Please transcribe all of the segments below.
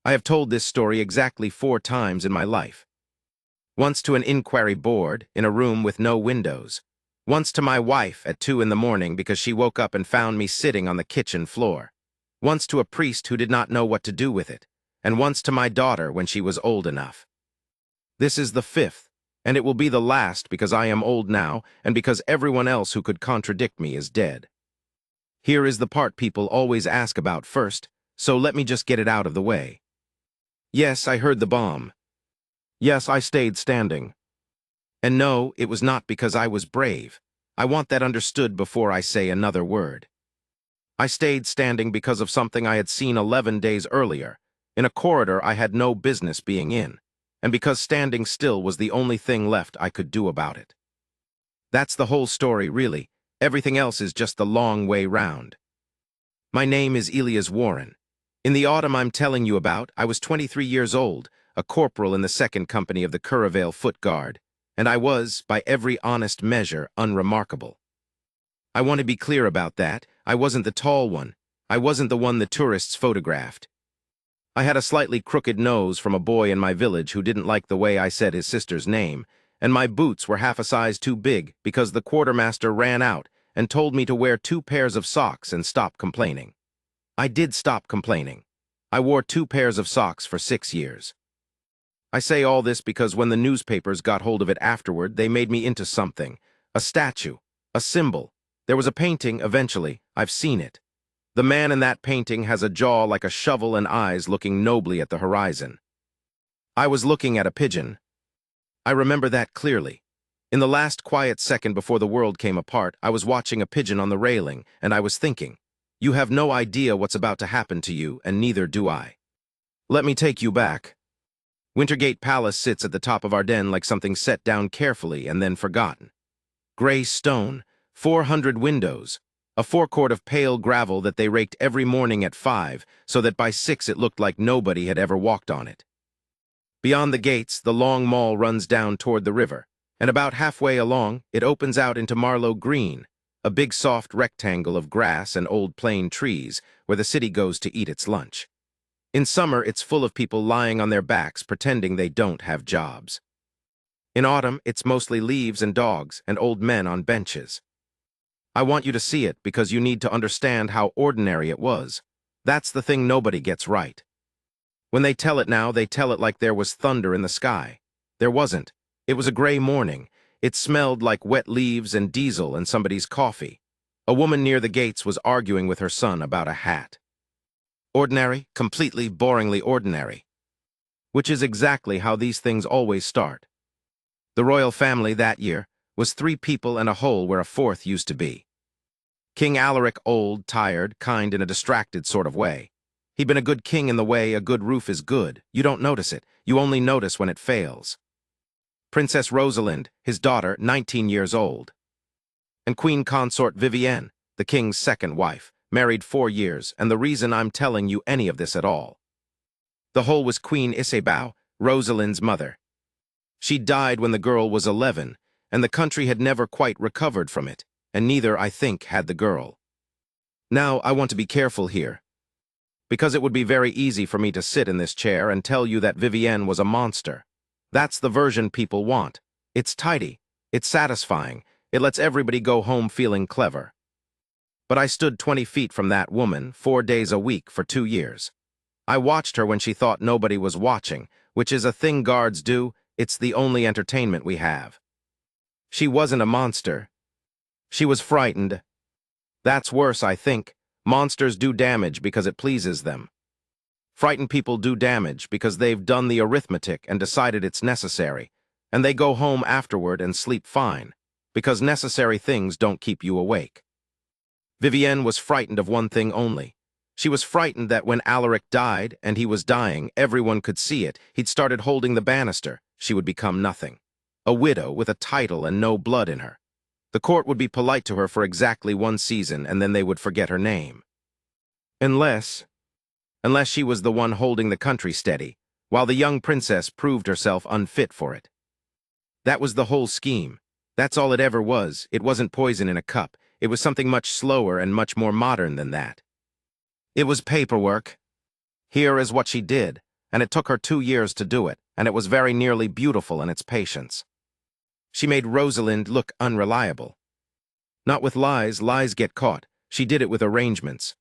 I have told this story exactly 4 times in my life. Once to an inquiry board in a room with no windows. Once to my wife at 2 in the morning because she woke up and found me sitting on the kitchen floor. Once to a priest who did not know what to do with it. And once to my daughter when she was old enough. This is the 5th, and it will be the last because I am old now and because everyone else who could contradict me is dead. Here is the part people always ask about first, so let me just get it out of the way. Yes, I heard the bomb. Yes, I stayed standing. And no, it was not because I was brave. I want that understood before I say another word. I stayed standing because of something I had seen 11 days earlier, in a corridor I had no business being in, and because standing still was the only thing left I could do about it. That's the whole story, really. Everything else is just the long way round. My name is Elias Warren. In the autumn I'm telling you about, I was 23 years old, a corporal in the 2nd Company of the Curravale Foot Guard, and I was, by every honest measure, unremarkable. I want to be clear about that. I wasn't the tall one. I wasn't the one the tourists photographed. I had a slightly crooked nose from a boy in my village who didn't like the way I said his sister's name, and my boots were half a size too big because the quartermaster ran out and told me to wear 2 pairs of socks and stop complaining. I did stop complaining. I wore 2 pairs of socks for 6 years. I say all this because when the newspapers got hold of it afterward, they made me into something. A statue. A symbol. There was a painting, eventually. I've seen it. The man in that painting has a jaw like a shovel and eyes looking nobly at the horizon. I was looking at a pigeon. I remember that clearly. In the last quiet second before the world came apart, I was watching a pigeon on the railing, and I was thinking, you have no idea what's about to happen to you, and neither do I. Let me take you back. Wintergate Palace sits at the top of our den like something set down carefully and then forgotten. Gray stone, 400 windows, a forecourt of pale gravel that they raked every morning at 5, so that by 6 it looked like nobody had ever walked on it. Beyond the gates, the long mall runs down toward the river, and about halfway along, it opens out into Marlow Green, a big soft rectangle of grass and old plane trees where the city goes to eat its lunch. In summer, it's full of people lying on their backs pretending they don't have jobs. In autumn, it's mostly leaves and dogs and old men on benches. I want you to see it because you need to understand how ordinary it was. That's the thing nobody gets right. When they tell it now, they tell it like there was thunder in the sky. There wasn't. It was a gray morning. It smelled like wet leaves and diesel and somebody's coffee. A woman near the gates was arguing with her son about a hat. Ordinary, completely, boringly ordinary. Which is exactly how these things always start. The royal family that year was 3 people and a hole where a 4th used to be. King Alaric, old, tired, kind in a distracted sort of way. He'd been a good king in the way a good roof is good. You don't notice it. You only notice when it fails. Princess Rosalind, his daughter, 19 years old. And Queen Consort Vivienne, the king's 2nd wife, married 4 years, and the reason I'm telling you any of this at all. The whole was Queen Isabeau, Rosalind's mother. She died when the girl was 11, and the country had never quite recovered from it, and neither, I think, had the girl. Now, I want to be careful here, because it would be very easy for me to sit in this chair and tell you that Vivienne was a monster. That's the version people want. It's tidy. It's satisfying. It lets everybody go home feeling clever. But I stood 20 feet from that woman, 4 days a week for 2 years. I watched her when she thought nobody was watching, which is a thing guards do. It's the only entertainment we have. She wasn't a monster. She was frightened. That's worse, I think. Monsters do damage because it pleases them. Frightened people do damage because they've done the arithmetic and decided it's necessary, and they go home afterward and sleep fine, because necessary things don't keep you awake. Vivienne was frightened of one thing only. She was frightened that when Alaric died, and he was dying, everyone could see it, he'd started holding the banister, she would become nothing. A widow with a title and no blood in her. The court would be polite to her for exactly 1 season, and then they would forget her name. Unless she was the one holding the country steady, while the young princess proved herself unfit for it. That was the whole scheme. That's all it ever was. It wasn't poison in a cup. It was something much slower and much more modern than that. It was paperwork. Here is what she did. and it took her 2 years to do it, and it was very nearly beautiful in its patience. She made Rosalind look unreliable. Not with lies, lies get caught. She did it with arrangements.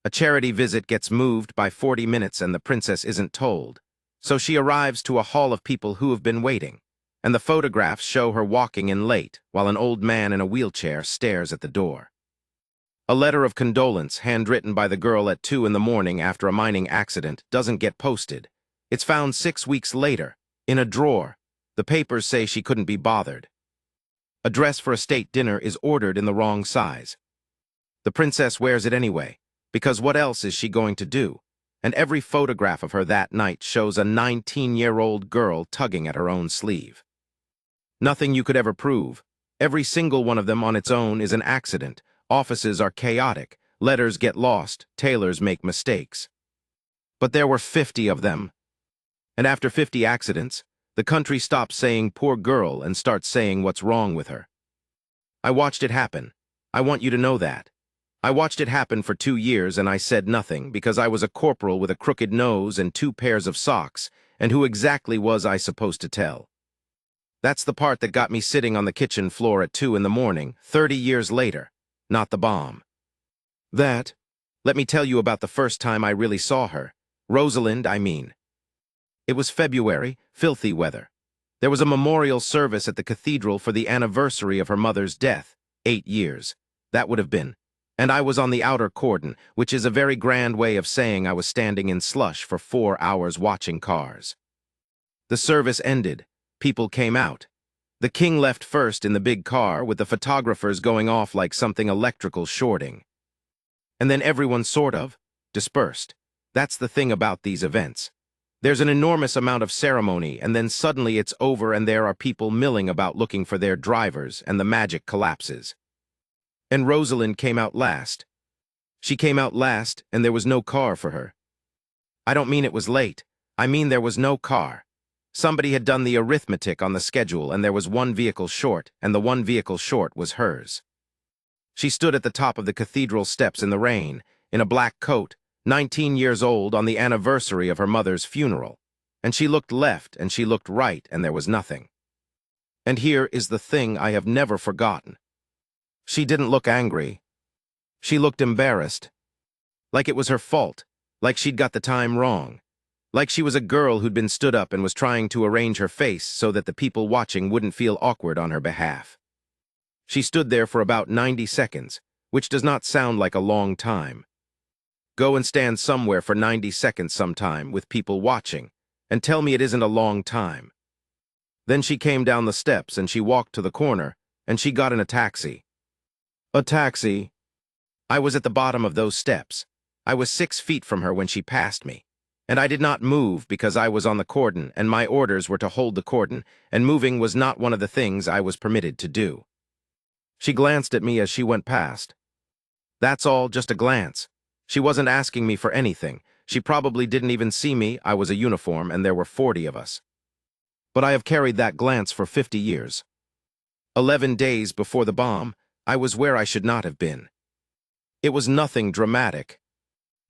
A charity visit gets moved by 40 minutes and the princess isn't told. So she arrives to a hall of people who have been waiting, and the photographs show her walking in late while an old man in a wheelchair stares at the door. A letter of condolence, handwritten by the girl at 2 in the morning after a mining accident, doesn't get posted. It's found 6 weeks later, in a drawer. The papers say she couldn't be bothered. A dress for a state dinner is ordered in the wrong size. The princess wears it anyway, because what else is she going to do? And every photograph of her that night shows a 19-year-old girl tugging at her own sleeve. Nothing you could ever prove. Every single one of them on its own is an accident. Offices are chaotic. Letters get lost. Tailors make mistakes. But there were 50 of them. And after 50 accidents, the country stops saying poor girl and starts saying what's wrong with her. I watched it happen. I want you to know that. I watched it happen for 2 years and I said nothing because I was a corporal with a crooked nose and 2 pairs of socks, and who exactly was I supposed to tell? That's the part that got me sitting on the kitchen floor at 2 in the morning, 30 years later, not the bomb. Let me tell you about the first time I really saw her. Rosalind, I mean. It was February, filthy weather. There was a memorial service at the cathedral for the anniversary of her mother's death, 8 years. That would have been. And I was on the outer cordon, which is a very grand way of saying I was standing in slush for 4 hours watching cars. The service ended. People came out. The king left first in the big car, with the photographers going off like something electrical shorting. And then everyone sort of dispersed. That's the thing about these events. There's an enormous amount of ceremony, and then suddenly it's over and there are people milling about looking for their drivers, and the magic collapses. And Rosalind came out last. She came out last, and there was no car for her. I don't mean it was late. I mean there was no car. Somebody had done the arithmetic on the schedule, and there was 1 vehicle short, and the 1 vehicle short was hers. She stood at the top of the cathedral steps in the rain, in a black coat, 19 years old, on the anniversary of her mother's funeral, and she looked left and she looked right, and there was nothing. And here is the thing I have never forgotten. She didn't look angry. She looked embarrassed. Like it was her fault, like she'd got the time wrong, like she was a girl who'd been stood up and was trying to arrange her face so that the people watching wouldn't feel awkward on her behalf. She stood there for about 90 seconds, which does not sound like a long time. Go and stand somewhere for 90 seconds sometime with people watching, and tell me it isn't a long time. Then she came down the steps and she walked to the corner, and she got in a taxi. A taxi. I was at the bottom of those steps. I was 6 feet from her when she passed me, and I did not move because I was on the cordon, and my orders were to hold the cordon, and moving was not one of the things I was permitted to do. She glanced at me as she went past. That's all, just a glance. She wasn't asking me for anything. She probably didn't even see me. I was a uniform, and there were 40 of us. But I have carried that glance for 50 years. 11 days before the bomb, I was where I should not have been. It was nothing dramatic.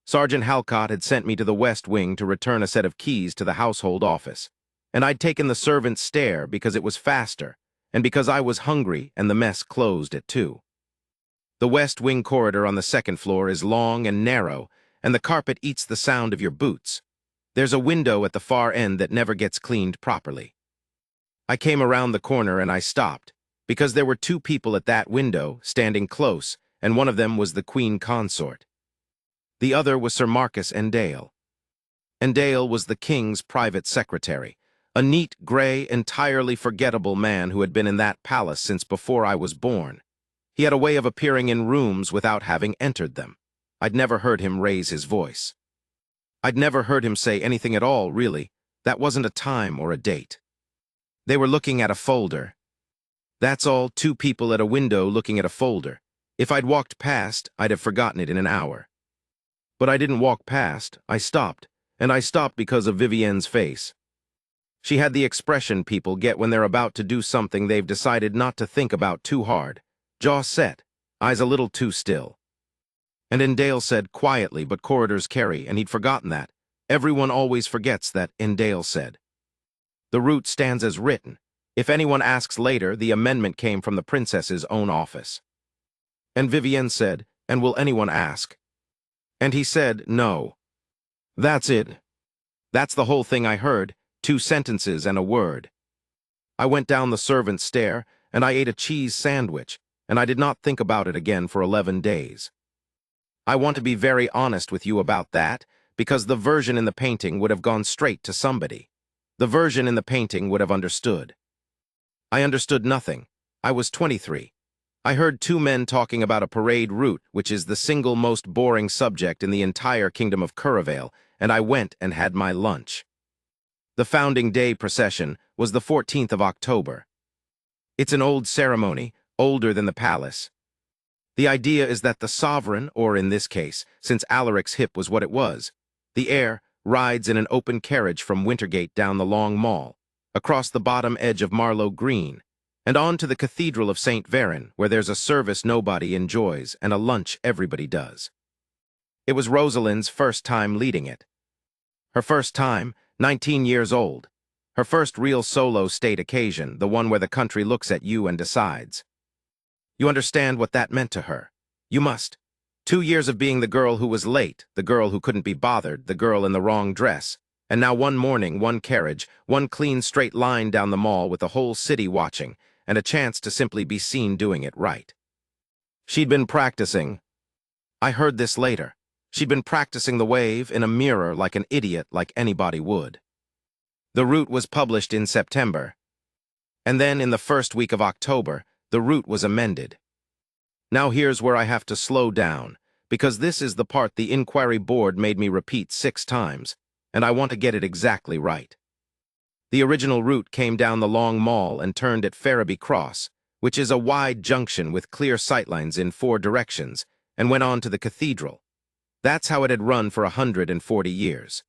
Sergeant Halcott had sent me to the West Wing to return a set of keys to the household office, and I'd taken the servant's stair because it was faster, and because I was hungry and the mess closed at 2. The West Wing corridor on the 2nd floor is long and narrow, and the carpet eats the sound of your boots. There's a window at the far end that never gets cleaned properly. I came around the corner and I stopped, because there were 2 people at that window, standing close, and one of them was the Queen Consort. The other was Sir Marcus Endale. Endale was the King's private secretary, a neat, gray, entirely forgettable man who had been in that palace since before I was born. He had a way of appearing in rooms without having entered them. I'd never heard him raise his voice. I'd never heard him say anything at all, really. That wasn't a time or a date. They were looking at a folder. That's all, 2 people at a window looking at a folder. If I'd walked past, I'd have forgotten it in an hour. But I didn't walk past. I stopped, and I stopped because of Vivienne's face. She had the expression people get when they're about to do something they've decided not to think about too hard. Jaw set, eyes a little too still. And Endale said quietly, but corridors carry, and he'd forgotten that. Everyone always forgets that, Indale said. The route stands as written. If anyone asks later, the amendment came from the princess's own office. And Vivienne said, and will anyone ask? And he said, no. That's it. That's the whole thing I heard, 2 sentences and a word. I went down the servant's stair, and I ate a cheese sandwich, and I did not think about it again for 11 days. I want to be very honest with you about that, because the version in the painting would have gone straight to somebody. The version in the painting would have understood. I understood nothing. I was 23. I heard 2 men talking about a parade route, which is the single most boring subject in the entire kingdom of Curravale, and I went and had my lunch. The Founding Day procession was the 14th of October. It's an old ceremony, older than the palace. The idea is that the sovereign, or in this case, since Alaric's hip was what it was, the heir, rides in an open carriage from Wintergate down the Long Mall, across the bottom edge of Marlow Green, and on to the Cathedral of St. Veron, where there's a service nobody enjoys and a lunch everybody does. It was Rosalind's first time leading it. Her first time, 19 years old. Her first real solo state occasion, the one where the country looks at you and decides. You understand what that meant to her. You must. 2 years of being the girl who was late, the girl who couldn't be bothered, the girl in the wrong dress, and now one morning, one carriage, one clean straight line down the mall with the whole city watching, and a chance to simply be seen doing it right. She'd been practicing. I heard this later. She'd been practicing the wave in a mirror like an idiot, like anybody would. The route was published in September. And then in the first week of October, the route was amended. Now here's where I have to slow down, because this is the part the inquiry board made me repeat 6 times, and I want to get it exactly right. The original route came down the Long Mall and turned at Ferriby Cross, which is a wide junction with clear sightlines in 4 directions, and went on to the cathedral. That's how it had run for 140 years.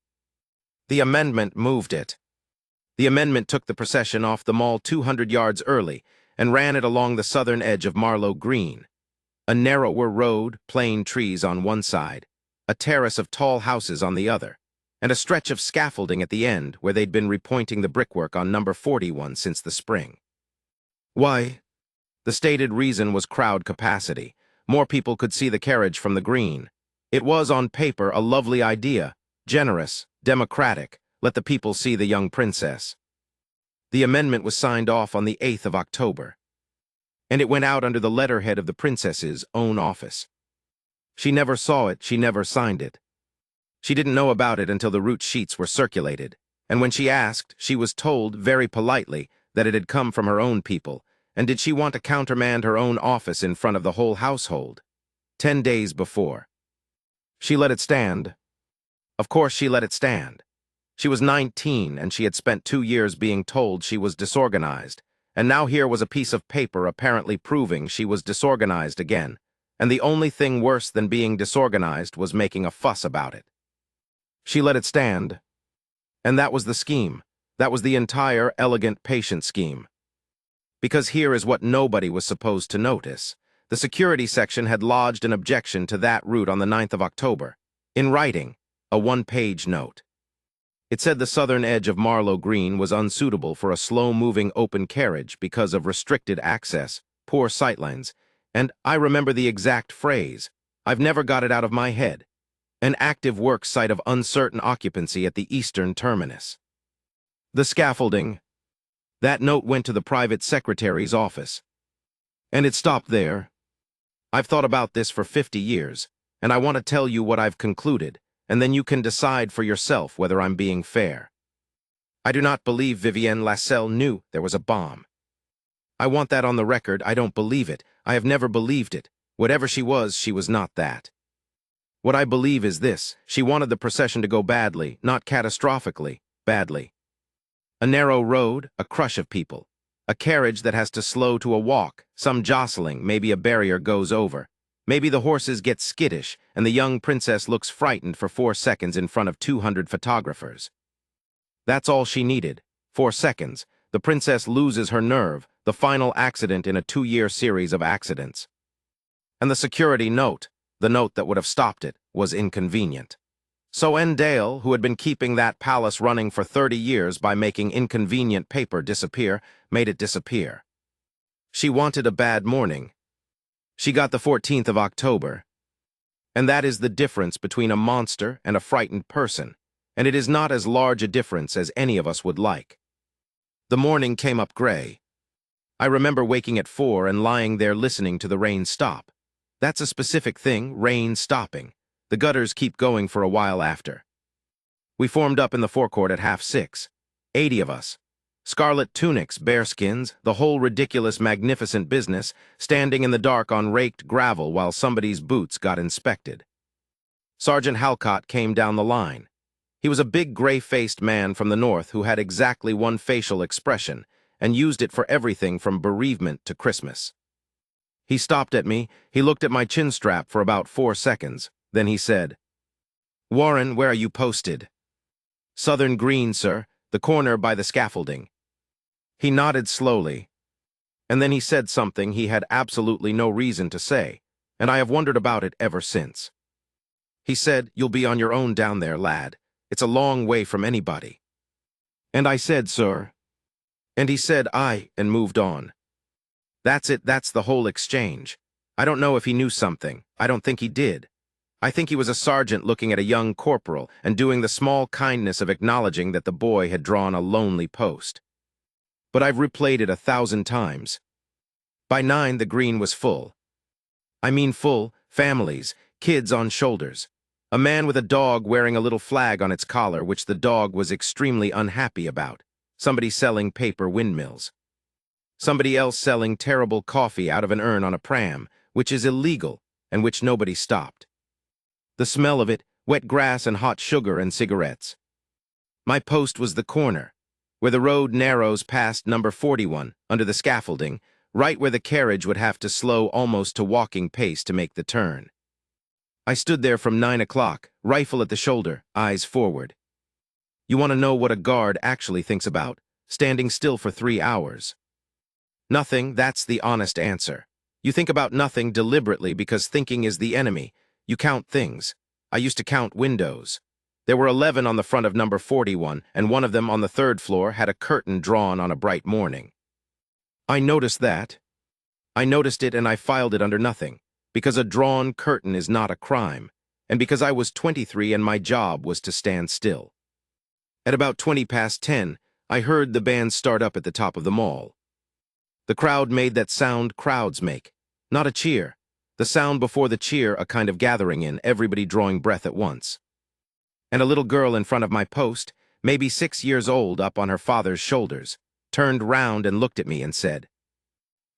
The amendment moved it. The amendment took the procession off the mall 200 yards early and ran it along the southern edge of Marlow Green. A narrower road, plain trees on one side, a terrace of tall houses on the other, and a stretch of scaffolding at the end where they'd been repointing the brickwork on number 41 since the spring. Why? The stated reason was crowd capacity. More people could see the carriage from the green. It was, on paper, a lovely idea, generous, democratic, let the people see the young princess. The amendment was signed off on the 8th of October, and it went out under the letterhead of the princess's own office. She never saw it, she never signed it. She didn't know about it until the route sheets were circulated, and when she asked, she was told, very politely, that it had come from her own people, and did she want to countermand her own office in front of the whole household? 10 days before. She let it stand. Of course she let it stand. She was 19, and she had spent 2 years being told she was disorganized, and now here was a piece of paper apparently proving she was disorganized again, and the only thing worse than being disorganized was making a fuss about it. She let it stand. And that was the scheme. That was the entire elegant patient scheme. Because here is what nobody was supposed to notice. The security section had lodged an objection to that route on the 9th of October. In writing, a 1-page note. It said the southern edge of Marlow Green was unsuitable for a slow-moving open carriage because of restricted access, poor sightlines, and I remember the exact phrase. I've never got it out of my head. An active work site of uncertain occupancy at the eastern terminus. The scaffolding. That note went to the private secretary's office. And it stopped there. I've thought about this for 50 years, and I want to tell you what I've concluded, and then you can decide for yourself whether I'm being fair. I do not believe Vivienne Lascelles knew there was a bomb. I want that on the record. I don't believe it. I have never believed it. Whatever she was not that. What I believe is this: she wanted the procession to go badly, not catastrophically, badly. A narrow road, a crush of people. A carriage that has to slow to a walk, some jostling, maybe a barrier goes over. Maybe the horses get skittish, and the young princess looks frightened for 4 seconds in front of 200 photographers. That's all she needed. 4 seconds. The princess loses her nerve, the final accident in a 2-year series of accidents. And the security note, the note that would have stopped it, was inconvenient. So Dale, who had been keeping that palace running for 30 years by making inconvenient paper disappear, made it disappear. She wanted a bad morning. She got the 14th of October. And that is the difference between a monster and a frightened person, and it is not as large a difference as any of us would like. The morning came up gray. I remember waking at 4 and lying there listening to the rain stop. That's a specific thing, rain stopping. The gutters keep going for a while after. We formed up in the forecourt at 5:30. 80 of us. Scarlet tunics, bearskins, the whole ridiculous, magnificent business, standing in the dark on raked gravel while somebody's boots got inspected. Sergeant Halcott came down the line. He was a big, gray-faced man from the north who had exactly one facial expression and used it for everything from bereavement to Christmas. He stopped at me, he looked at my chin strap for about 4 seconds, then he said, "Warren, where are you posted?" "Southern Green, sir, the corner by the scaffolding." He nodded slowly, and then he said something he had absolutely no reason to say, and I have wondered about it ever since. He said, "You'll be on your own down there, lad. It's a long way from anybody." And I said, "Sir." And he said, "Aye," and moved on. That's it, that's the whole exchange. I don't know if he knew something. I don't think he did. I think he was a sergeant looking at a young corporal and doing the small kindness of acknowledging that the boy had drawn a lonely post. But I've replayed it 1,000 times. By 9, the green was full. I mean full, families, kids on shoulders. A man with a dog wearing a little flag on its collar, which the dog was extremely unhappy about. Somebody selling paper windmills. Somebody else selling terrible coffee out of an urn on a pram, which is illegal, and which nobody stopped. The smell of it, wet grass and hot sugar and cigarettes. My post was the corner, where the road narrows past number 41, under the scaffolding, right where the carriage would have to slow almost to walking pace to make the turn. I stood there from 9 o'clock, rifle at the shoulder, eyes forward. You want to know what a guard actually thinks about? Standing still for 3 hours. Nothing, that's the honest answer. You think about nothing deliberately because thinking is the enemy. You count things. I used to count windows. There were 11 on the front of number 41, and one of them on the 3rd floor had a curtain drawn on a bright morning. I noticed that. I noticed it and I filed it under nothing, because a drawn curtain is not a crime, and because I was 23 and my job was to stand still. At about 20 past 10, I heard the band start up at the top of the mall. The crowd made that sound crowds make, not a cheer. The sound before the cheer, a kind of gathering in, everybody drawing breath at once. And a little girl in front of my post, maybe 6 years old, up on her father's shoulders, turned round and looked at me and said,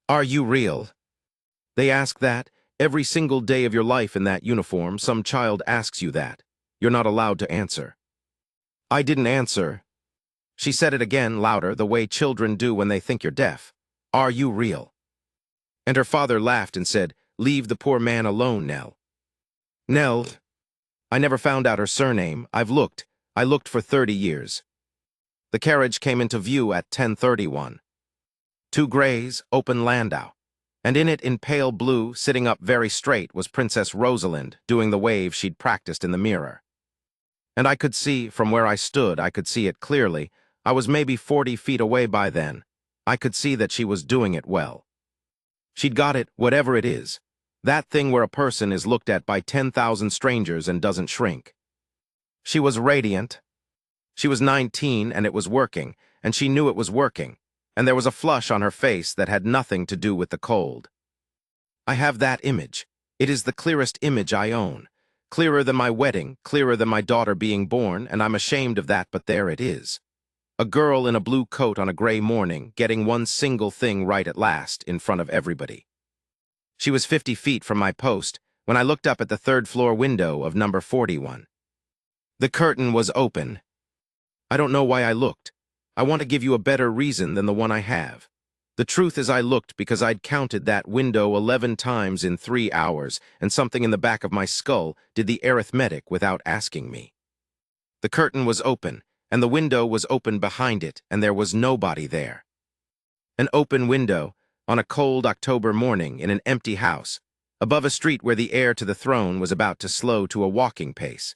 "Are you real?" They ask that. Every single day of your life in that uniform, some child asks you that. You're not allowed to answer. I didn't answer. She said it again, louder, the way children do when they think you're deaf. "Are you real?" And her father laughed and said, "Leave the poor man alone, Nell." Nell. I never found out her surname. I looked for 30 years. The carriage came into view at 10:31. 2 grays, open landau. And in it, in pale blue, sitting up very straight, was Princess Rosalind, doing the wave she'd practiced in the mirror. And I could see, from where I stood, I could see it clearly. I was maybe 40 feet away by then. I could see that she was doing it well. She'd got it, whatever it is. That thing where a person is looked at by 10,000 strangers and doesn't shrink. She was radiant. She was 19 and it was working, and she knew it was working, and there was a flush on her face that had nothing to do with the cold. I have that image. It is the clearest image I own. Clearer than my wedding, clearer than my daughter being born, and I'm ashamed of that, but there it is. A girl in a blue coat on a gray morning, getting one single thing right at last, in front of everybody. She was 50 feet from my post when I looked up at the 3rd floor window of number 41. The curtain was open. I don't know why I looked. I want to give you a better reason than the one I have. The truth is I looked because I'd counted that window 11 times in 3 hours, and something in the back of my skull did the arithmetic without asking me. The curtain was open, and the window was open behind it, and there was nobody there. An open window, on a cold October morning in an empty house, above a street where the heir to the throne was about to slow to a walking pace.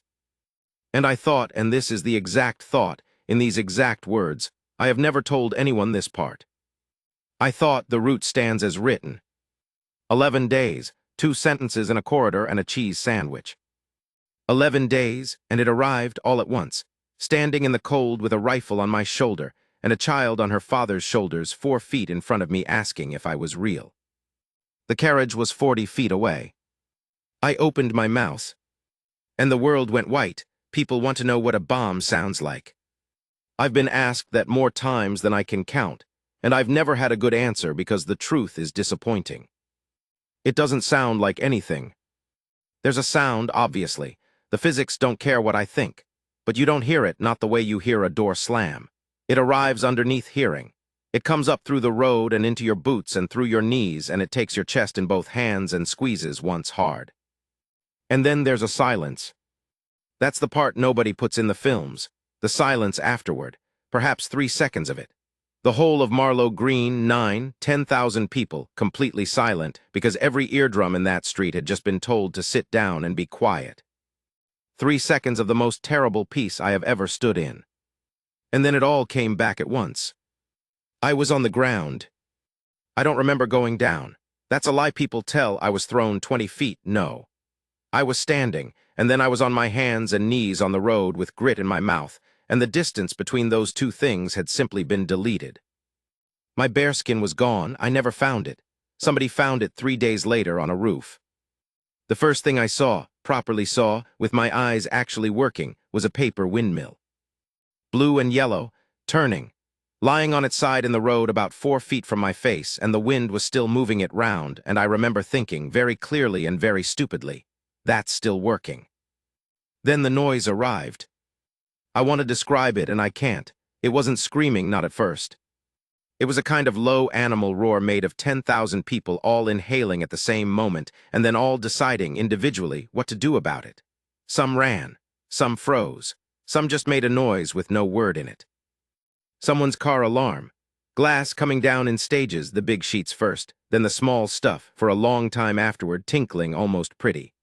And I thought, and this is the exact thought, in these exact words, I have never told anyone this part. I thought the route stands as written. 11 days, 2 sentences in a corridor and a cheese sandwich. 11 days, and it arrived all at once, standing in the cold with a rifle on my shoulder and a child on her father's shoulders 4 feet in front of me asking if I was real. The carriage was 40 feet away. I opened my mouth, and the world went white. People want to know what a bomb sounds like. I've been asked that more times than I can count, and I've never had a good answer because the truth is disappointing. It doesn't sound like anything. There's a sound, obviously. The physics don't care what I think. But you don't hear it, not the way you hear a door slam. It arrives underneath hearing. It comes up through the road and into your boots and through your knees, and it takes your chest in both hands and squeezes once hard. And then there's a silence. That's the part nobody puts in the films. The silence afterward. Perhaps 3 seconds of it. The whole of Marlow Green, 10,000 people, completely silent, because every eardrum in that street had just been told to sit down and be quiet. 3 seconds of the most terrible peace I have ever stood in. And then it all came back at once. I was on the ground. I don't remember going down. That's a lie people tell. I was thrown 20 feet, no. I was standing, and then I was on my hands and knees on the road with grit in my mouth, and the distance between those two things had simply been deleted. My bearskin was gone. I never found it. Somebody found it 3 days later on a roof. The first thing I saw, properly saw, with my eyes actually working, was a paper windmill. Blue and yellow, turning, lying on its side in the road about 4 feet from my face, and the wind was still moving it round, and I remember thinking, very clearly and very stupidly, that's still working. Then the noise arrived. I want to describe it, and I can't. It wasn't screaming, not at first. It was a kind of low animal roar made of 10,000 people all inhaling at the same moment, and then all deciding individually what to do about it. Some ran, some froze, some just made a noise with no word in it. Someone's car alarm. Glass coming down in stages, the big sheets first, then the small stuff, for a long time afterward, tinkling almost pretty.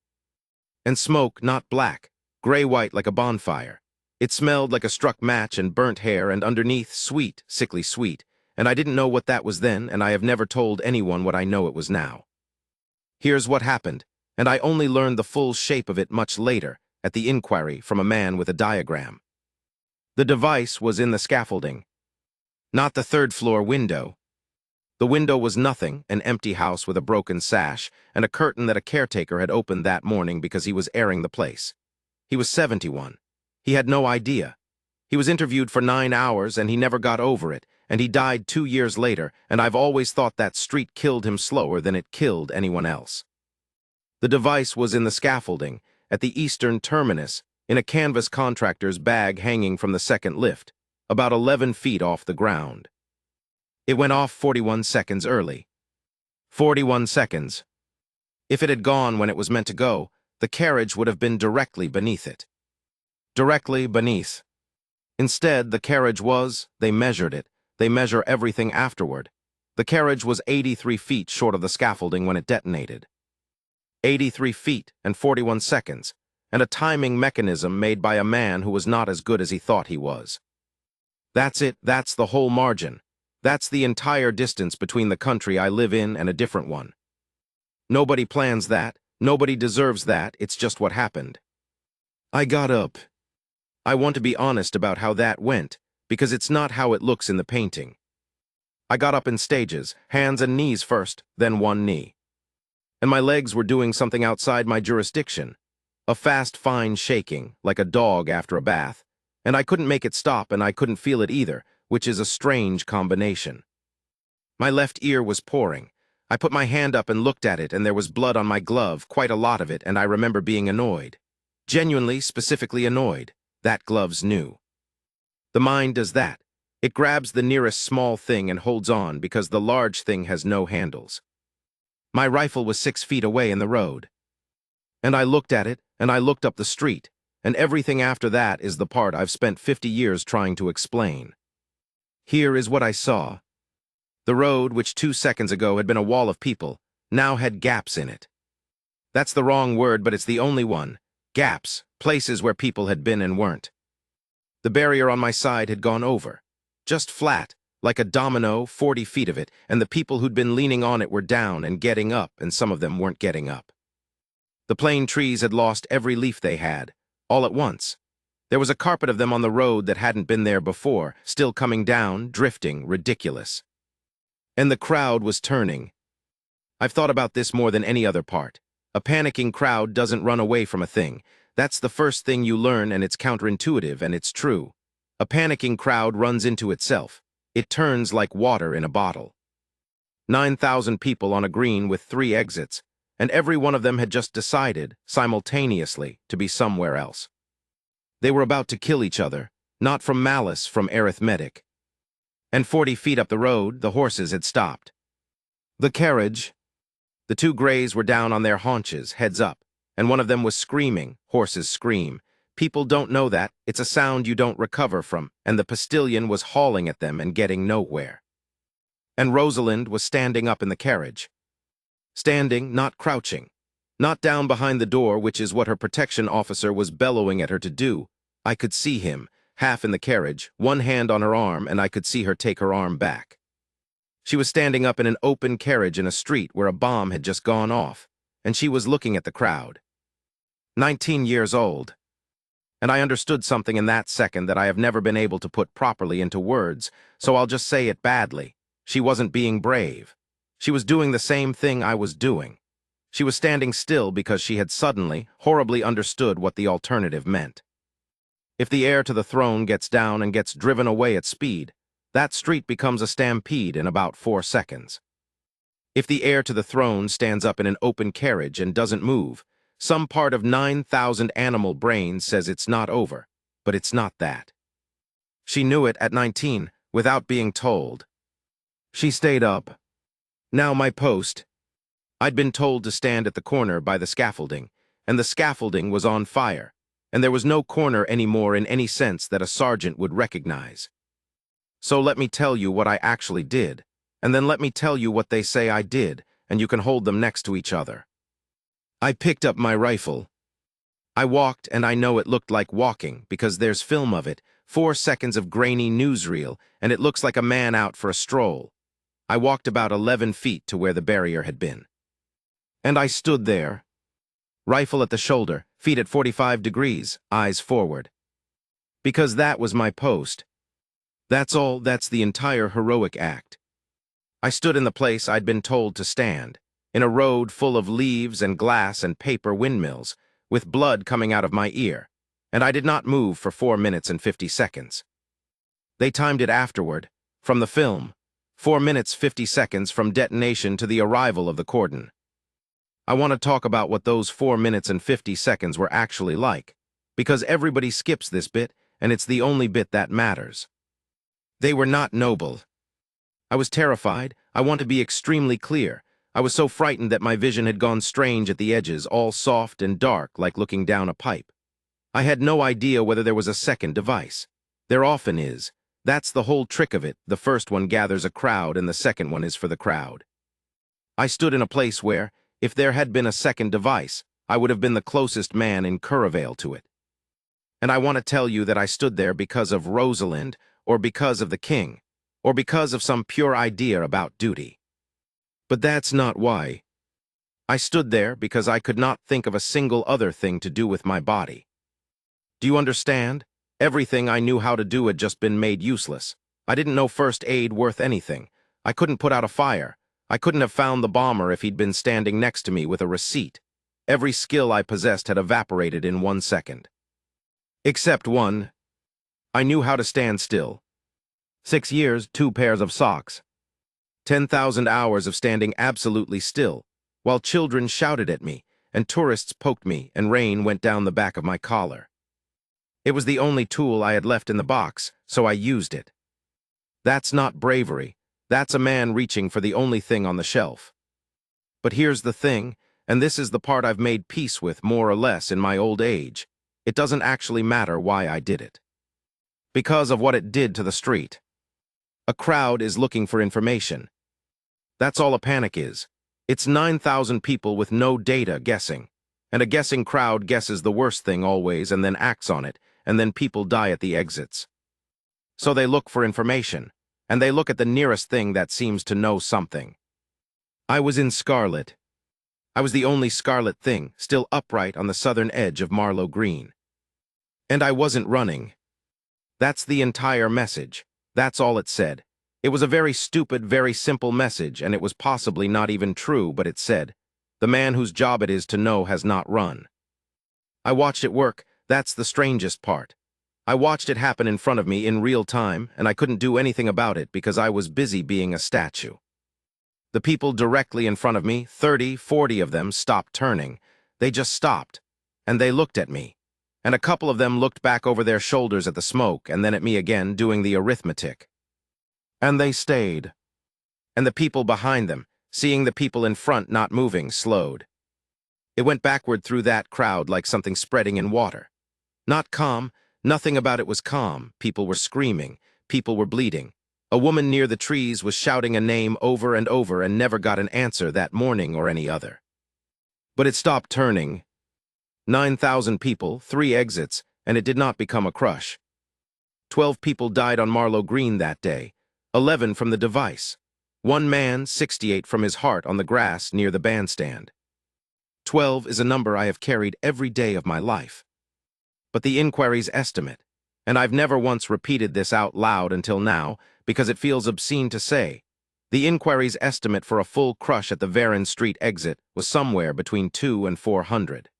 And smoke, not black, gray-white like a bonfire. It smelled like a struck match and burnt hair, and underneath, sweet, sickly sweet, and I didn't know what that was then, and I have never told anyone what I know it was now. Here's what happened, and I only learned the full shape of it much later, at the inquiry, from a man with a diagram. The device was in the scaffolding, not the third-floor window. The window was nothing, an empty house with a broken sash, and a curtain that a caretaker had opened that morning because he was airing the place. He was 71. He had no idea. He was interviewed for 9 hours, and he never got over it, and he died 2 years later, and I've always thought that street killed him slower than it killed anyone else. The device was in the scaffolding, at the eastern terminus, in a canvas contractor's bag hanging from the second lift, about 11 feet off the ground. It went off 41 seconds early. 41 seconds. If it had gone when it was meant to go, the carriage would have been directly beneath it. Directly beneath. Instead, the carriage was, they measured it, they measure everything afterward. The carriage was 83 feet short of the scaffolding when it detonated. 83 feet and 41 seconds, and a timing mechanism made by a man who was not as good as he thought he was. That's it, that's the whole margin. That's the entire distance between the country I live in and a different one. Nobody plans that, nobody deserves that, it's just what happened. I got up. I want to be honest about how that went, because it's not how it looks in the painting. I got up in stages, hands and knees first, then one knee. And my legs were doing something outside my jurisdiction. A fast, fine shaking, like a dog after a bath. And I couldn't make it stop, and I couldn't feel it either, which is a strange combination. My left ear was pouring. I put my hand up and looked at it, and there was blood on my glove, quite a lot of it, and I remember being annoyed. Genuinely, specifically annoyed. That glove's new. The mind does that. It grabs the nearest small thing and holds on because the large thing has no handles. My rifle was 6 feet away in the road. And I looked at it, and I looked up the street, and everything after that is the part I've spent 50 years trying to explain. Here is what I saw. The road, which 2 seconds ago had been a wall of people, now had gaps in it. That's the wrong word, but it's the only one. Gaps, places where people had been and weren't. The barrier on my side had gone over. Just flat, like a domino, 40 feet of it, and the people who'd been leaning on it were down and getting up, and some of them weren't getting up. The plane trees had lost every leaf they had, all at once. There was a carpet of them on the road that hadn't been there before, still coming down, drifting, ridiculous. And the crowd was turning. I've thought about this more than any other part. A panicking crowd doesn't run away from a thing. That's the first thing you learn, and it's counterintuitive, and it's true. A panicking crowd runs into itself. It turns like water in a bottle. 9,000 people on a green with 3 exits, and every one of them had just decided, simultaneously, to be somewhere else. They were about to kill each other, not from malice, from arithmetic. And 40 feet up the road, the horses had stopped. The carriage. The 2 grays were down on their haunches, heads up, and one of them was screaming. Horses scream. People don't know that. It's a sound you don't recover from, and the postilion was hauling at them and getting nowhere. And Rosalind was standing up in the carriage. Standing, not crouching. Not down behind the door, which is what her protection officer was bellowing at her to do. I could see him, half in the carriage, one hand on her arm, and I could see her take her arm back. She was standing up in an open carriage in a street where a bomb had just gone off, and she was looking at the crowd. 19 years old. And I understood something in that second that I have never been able to put properly into words, so I'll just say it badly. She wasn't being brave. She was doing the same thing I was doing. She was standing still because she had suddenly, horribly understood what the alternative meant. If the heir to the throne gets down and gets driven away at speed, that street becomes a stampede in about 4 seconds. If the heir to the throne stands up in an open carriage and doesn't move, some part of 9,000 animal brains says it's not over, but it's not that. She knew it at 19, without being told. She stayed up. Now my post. I'd been told to stand at the corner by the scaffolding, and the scaffolding was on fire, and there was no corner anymore in any sense that a sergeant would recognize. So let me tell you what I actually did, and then let me tell you what they say I did, and you can hold them next to each other. I picked up my rifle. I walked, and I know it looked like walking, because there's film of it, 4 seconds of grainy newsreel, and it looks like a man out for a stroll. I walked about 11 feet to where the barrier had been. And I stood there, rifle at the shoulder, feet at 45 degrees, eyes forward. Because that was my post. That's all, that's the entire heroic act. I stood in the place I'd been told to stand, in a road full of leaves and glass and paper windmills, with blood coming out of my ear, and I did not move for 4 minutes and 50 seconds. They timed it afterward, from the film, 4 minutes 50 seconds from detonation to the arrival of the cordon. I want to talk about what those 4 minutes and 50 seconds were actually like, because everybody skips this bit, and it's the only bit that matters. They were not noble. I was terrified. I want to be extremely clear. I was so frightened that my vision had gone strange at the edges, all soft and dark, like looking down a pipe. I had no idea whether there was a second device. There often is. That's the whole trick of it. The first one gathers a crowd, and the second one is for the crowd. I stood in a place where, if there had been a second device, I would have been the closest man in Curravale to it. And I want to tell you that I stood there because of Rosalind, or because of the king, or because of some pure idea about duty. But that's not why. I stood there because I could not think of a single other thing to do with my body. Do you understand? Everything I knew how to do had just been made useless. I didn't know first aid worth anything. I couldn't put out a fire. I couldn't have found the bomber if he'd been standing next to me with a receipt. Every skill I possessed had evaporated in 1 second. Except one. I knew how to stand still. 6 years, 2 pairs of socks. 10,000 hours of standing absolutely still, while children shouted at me, and tourists poked me, and rain went down the back of my collar. It was the only tool I had left in the box, so I used it. That's not bravery. That's a man reaching for the only thing on the shelf. But here's the thing, and this is the part I've made peace with more or less in my old age. It doesn't actually matter why I did it. Because of what it did to the street. A crowd is looking for information. That's all a panic is. It's 9,000 people with no data guessing. And a guessing crowd guesses the worst thing always and then acts on it, and then people die at the exits. So they look for information, and they look at the nearest thing that seems to know something. I was in Scarlet. I was the only scarlet thing still upright on the southern edge of Marlow Green. And I wasn't running. That's the entire message. That's all it said. It was a very stupid, very simple message, and it was possibly not even true, but it said, "The man whose job it is to know has not run." I watched it work. That's the strangest part. I watched it happen in front of me in real time, and I couldn't do anything about it because I was busy being a statue. The people directly in front of me, 30, 40 of them, stopped turning. They just stopped, and they looked at me. And a couple of them looked back over their shoulders at the smoke and then at me again, doing the arithmetic. And they stayed. And the people behind them, seeing the people in front not moving, slowed. It went backward through that crowd like something spreading in water. Not calm, nothing about it was calm. People were screaming, people were bleeding. A woman near the trees was shouting a name over and over and never got an answer that morning or any other. But it stopped turning. 9,000 people, 3 exits, and it did not become a crush. 12 people died on Marlow Green that day, 11 from the device. 1 man, 68 from his heart on the grass near the bandstand. 12 is a number I have carried every day of my life. But the inquiry's estimate, and I've never once repeated this out loud until now because it feels obscene to say, the inquiry's estimate for a full crush at the Varon Street exit was somewhere between 200 and 400.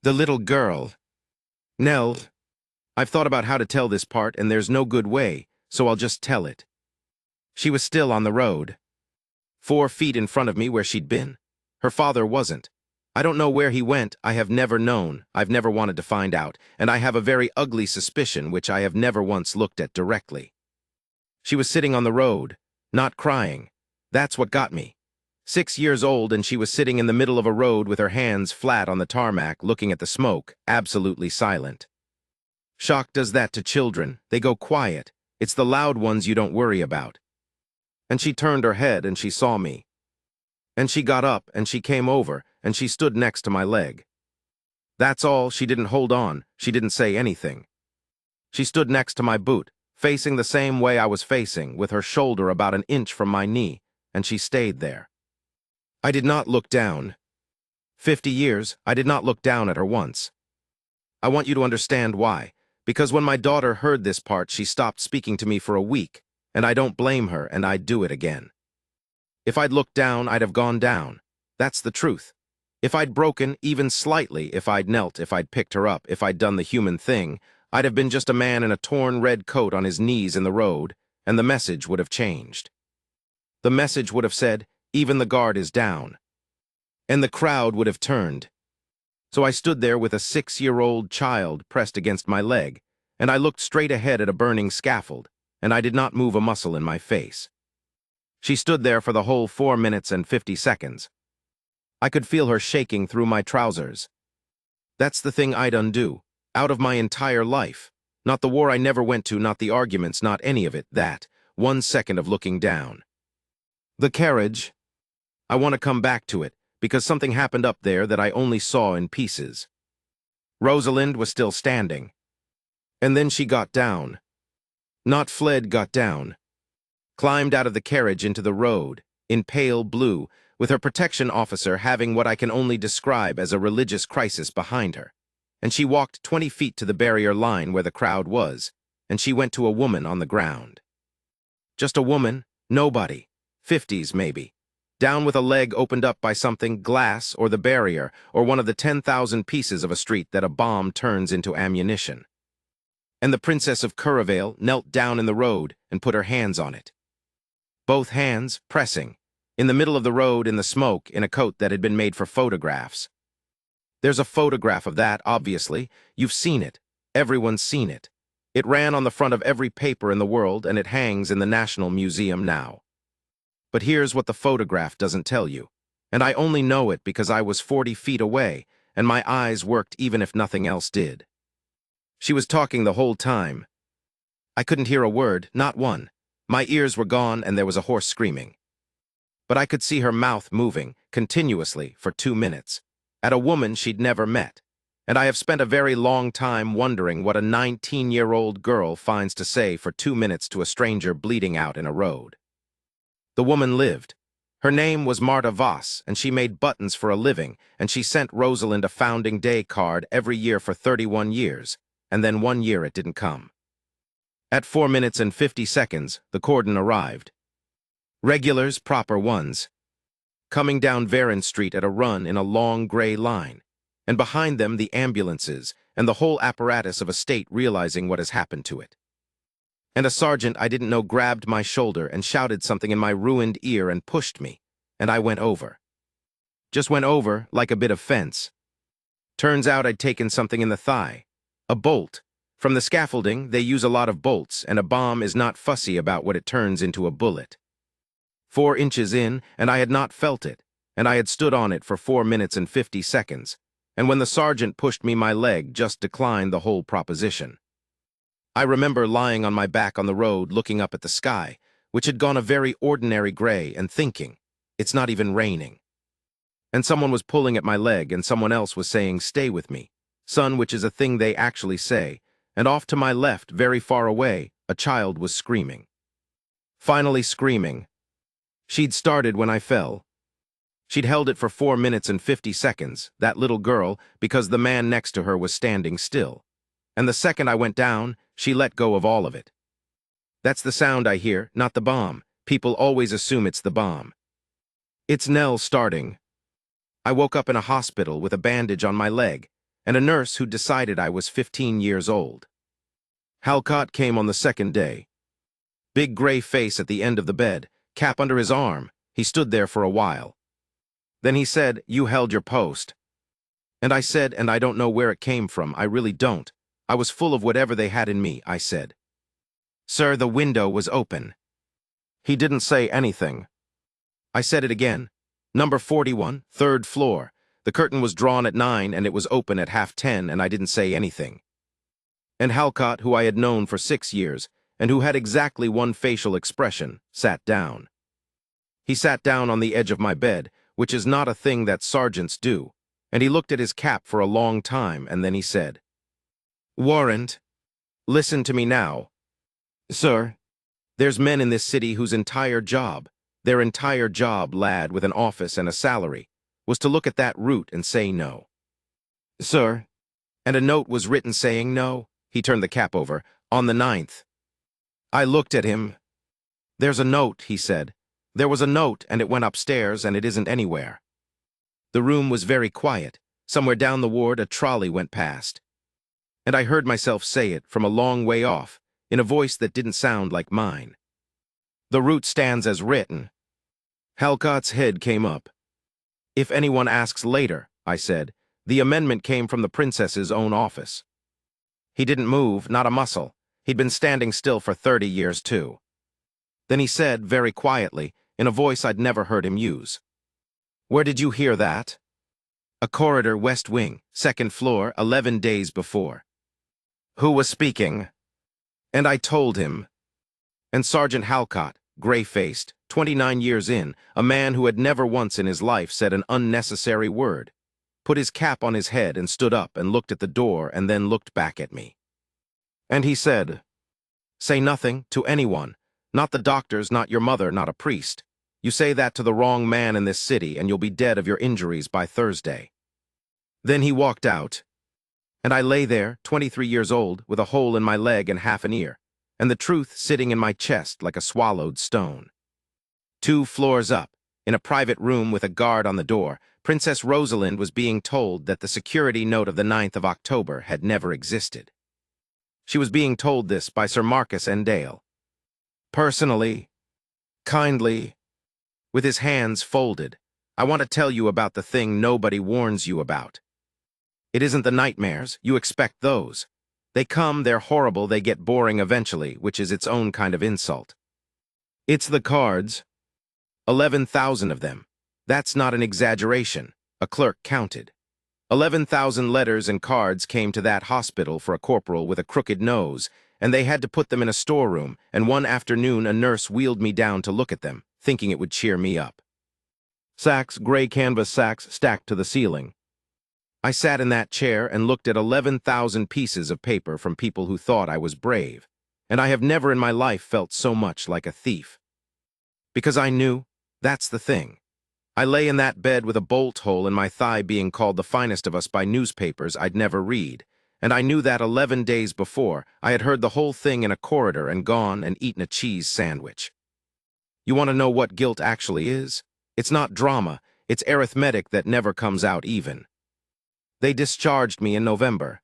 The little girl. Nell. I've thought about how to tell this part and there's no good way, so I'll just tell it. She was still on the road. 4 feet in front of me where she'd been. Her father wasn't. I don't know where he went. I have never known. I've never wanted to find out, and I have a very ugly suspicion which I have never once looked at directly. She was sitting on the road, not crying. That's what got me. 6 years old, and she was sitting in the middle of a road with her hands flat on the tarmac, looking at the smoke, absolutely silent. Shock does that to children. They go quiet. It's the loud ones you don't worry about. And she turned her head and she saw me. And she got up and she came over and she stood next to my leg. That's all. She didn't hold on. She didn't say anything. She stood next to my boot, facing the same way I was facing, with her shoulder about an inch from my knee, and she stayed there. I did not look down. 50 years, I did not look down at her once. I want you to understand why. Because when my daughter heard this part, she stopped speaking to me for a week, and I don't blame her, and I'd do it again. If I'd looked down, I'd have gone down. That's the truth. If I'd broken, even slightly, if I'd knelt, if I'd picked her up, if I'd done the human thing, I'd have been just a man in a torn red coat on his knees in the road, and the message would have changed. The message would have said, "Even the guard is down." And the crowd would have turned. So I stood there with a 6-year-old child pressed against my leg, and I looked straight ahead at a burning scaffold, and I did not move a muscle in my face. She stood there for the whole 4 minutes and 50 seconds. I could feel her shaking through my trousers. That's the thing I'd undo, out of my entire life. Not the war I never went to, not the arguments, not any of it, that 1 second of looking down. The carriage. I want to come back to it, because something happened up there that I only saw in pieces. Rosalind was still standing. And then she got down. Not fled, got down. Climbed out of the carriage into the road, in pale blue, with her protection officer having what I can only describe as a religious crisis behind her. And she walked 20 feet to the barrier line where the crowd was, and she went to a woman on the ground. Just a woman, nobody, 50s maybe. Down with a leg opened up by something, glass or the barrier, or one of the 10,000 pieces of a street that a bomb turns into ammunition. And the Princess of Curravale knelt down in the road and put her hands on it. Both hands pressing, in the middle of the road in the smoke, in a coat that had been made for photographs. There's a photograph of that, obviously. You've seen it. Everyone's seen it. It ran on the front of every paper in the world, and it hangs in the National Museum now. But here's what the photograph doesn't tell you. And I only know it because I was 40 feet away, and my eyes worked even if nothing else did. She was talking the whole time. I couldn't hear a word, not one. My ears were gone, and there was a hoarse screaming. But I could see her mouth moving, continuously, for 2 minutes. at a woman she'd never met, and I have spent a very long time wondering what a 19-year-old girl finds to say for 2 minutes to a stranger bleeding out in a road. The woman lived. Her name was Marta Voss, and she made buttons for a living, and she sent Rosalind a founding day card every year for 31 years, and then 1 year it didn't come. At 4 minutes and 50 seconds, the cordon arrived. Regulars, proper ones, coming down Varon Street at a run in a long gray line, and behind them the ambulances and the whole apparatus of a state realizing what has happened to it. And a sergeant I didn't know grabbed my shoulder and shouted something in my ruined ear and pushed me, and I went over. Just went over like a bit of fence. Turns out I'd taken something in the thigh. A bolt. From the scaffolding, they use a lot of bolts, and a bomb is not fussy about what it turns into a bullet. 4 inches in, and I had not felt it, and I had stood on it for 4 minutes and 50 seconds, and when the sergeant pushed me, my leg just declined the whole proposition. I remember lying on my back on the road looking up at the sky, which had gone a very ordinary gray, and thinking, it's not even raining. And someone was pulling at my leg, and someone else was saying, stay with me, son, which is a thing they actually say, and off to my left, very far away, a child was screaming. Finally screaming. She'd started when I fell. She'd held it for 4 minutes and 50 seconds, that little girl, because the man next to her was standing still. And the second I went down, she let go of all of it. That's the sound I hear, not the bomb. People always assume it's the bomb. It's Nell starting. I woke up in a hospital with a bandage on my leg, and a nurse who decided I was 15 years old. Halcott came on the second day. Big gray face at the end of the bed, cap under his arm. He stood there for a while. Then he said, you held your post. And I said, and I don't know where it came from, I really don't. I was full of whatever they had in me, I said. Sir, the window was open. He didn't say anything. I said it again. Number 41, 3rd floor. The curtain was drawn at 9 and it was open at 10:30 and I didn't say anything. And Halcott, who I had known for 6 years, and who had exactly one facial expression, sat down. He sat down on the edge of my bed, which is not a thing that sergeants do, and he looked at his cap for a long time, and then he said, Warrant, listen to me now. Sir, there's men in this city whose entire job, lad, with an office and a salary, was to look at that route and say no. Sir, and a note was written saying no, he turned the cap over, on the 9th. I looked at him. There's a note, he said. There was a note, and it went upstairs, and it isn't anywhere. The room was very quiet. Somewhere down the ward, a trolley went past. And I heard myself say it from a long way off, in a voice that didn't sound like mine. The route stands as written. Halcott's head came up. If anyone asks later, I said, the amendment came from the princess's own office. He didn't move, not a muscle. He'd been standing still for 30 years, too. Then he said, very quietly, in a voice I'd never heard him use, Where did you hear that? A corridor, West Wing, 2nd floor, 11 days before. Who was speaking? And I told him. And Sergeant Halcott, gray-faced, 29 years in, a man who had never once in his life said an unnecessary word, put his cap on his head and stood up and looked at the door and then looked back at me. And he said, Say nothing to anyone, not the doctors, not your mother, not a priest. You say that to the wrong man in this city and you'll be dead of your injuries by Thursday. Then he walked out, and I lay there, 23 years old, with a hole in my leg and half an ear, and the truth sitting in my chest like a swallowed stone. 2 floors up, in a private room with a guard on the door, Princess Rosalind was being told that the security note of the 9th of October had never existed. She was being told this by Sir Marcus Endale. Personally, kindly, with his hands folded, I want to tell you about the thing nobody warns you about. It isn't the nightmares, you expect those. They come, they're horrible, they get boring eventually, which is its own kind of insult. It's the cards. 11,000 of them. That's not an exaggeration. A clerk counted. 11,000 letters and cards came to that hospital for a corporal with a crooked nose, and they had to put them in a storeroom, and one afternoon a nurse wheeled me down to look at them, thinking it would cheer me up. Sacks, gray canvas sacks stacked to the ceiling. I sat in that chair and looked at 11,000 pieces of paper from people who thought I was brave, and I have never in my life felt so much like a thief. Because I knew, that's the thing. I lay in that bed with a bolt hole in my thigh being called the finest of us by newspapers I'd never read, and I knew that 11 days before I had heard the whole thing in a corridor and gone and eaten a cheese sandwich. You want to know what guilt actually is? It's not drama, it's arithmetic that never comes out even. They discharged me in November.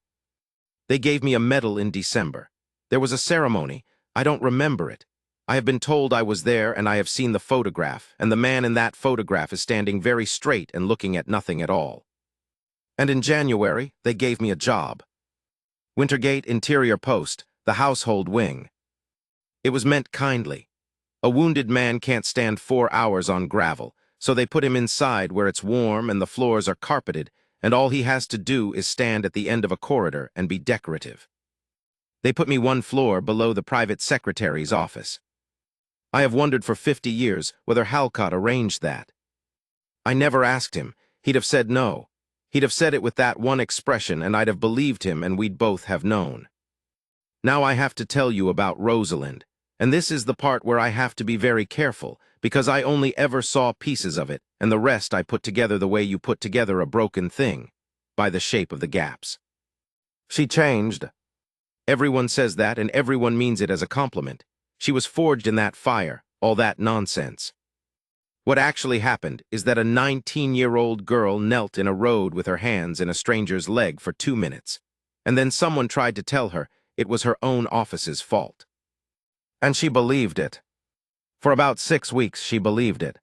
They gave me a medal in December. There was a ceremony. I don't remember it. I have been told I was there and I have seen the photograph, and the man in that photograph is standing very straight and looking at nothing at all. And in January, they gave me a job. Wintergate Interior Post, the household wing. It was meant kindly. A wounded man can't stand 4 hours on gravel, so they put him inside where it's warm and the floors are carpeted, and all he has to do is stand at the end of a corridor and be decorative. They put me 1 floor below the private secretary's office. I have wondered for 50 years whether Halcott arranged that. I never asked him. He'd have said no. He'd have said it with that one expression, and I'd have believed him, and we'd both have known. Now I have to tell you about Rosalind, and this is the part where I have to be very careful, because I only ever saw pieces of it, and the rest I put together the way you put together a broken thing, by the shape of the gaps. She changed. Everyone says that, and everyone means it as a compliment. She was forged in that fire, all that nonsense. What actually happened is that a 19-year-old girl knelt in a road with her hands in a stranger's leg for 2 minutes, and then someone tried to tell her it was her own office's fault. And she believed it. For about 6 weeks, she believed it.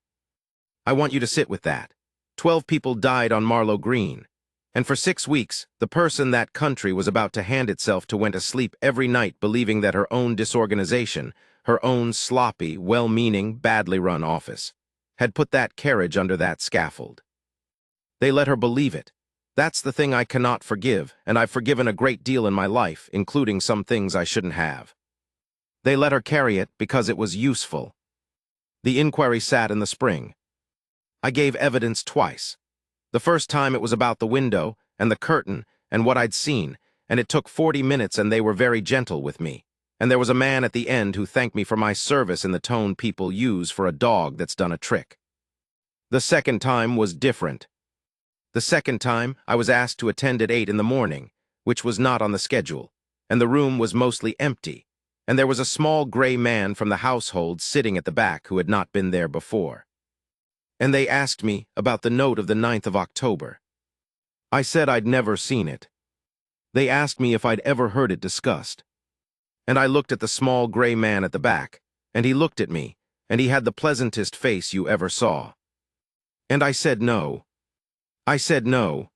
I want you to sit with that. 12 people died on Marlow Green, and for 6 weeks, the person that country was about to hand itself to went to sleep every night believing that her own disorganization, her own sloppy, well-meaning, badly run office, had put that carriage under that scaffold. They let her believe it. That's the thing I cannot forgive, and I've forgiven a great deal in my life, including some things I shouldn't have. They let her carry it because it was useful. The inquiry sat in the spring. I gave evidence twice. The first time it was about the window and the curtain and what I'd seen, and it took 40 minutes and they were very gentle with me. And there was a man at the end who thanked me for my service in the tone people use for a dog that's done a trick. The second time was different. The second time, I was asked to attend at 8 in the morning, which was not on the schedule, and the room was mostly empty, and there was a small gray man from the household sitting at the back who had not been there before. And they asked me about the note of the 9th of October. I said I'd never seen it. They asked me if I'd ever heard it discussed. And I looked at the small gray man at the back, and he looked at me, and he had the pleasantest face you ever saw. And I said no. I said no.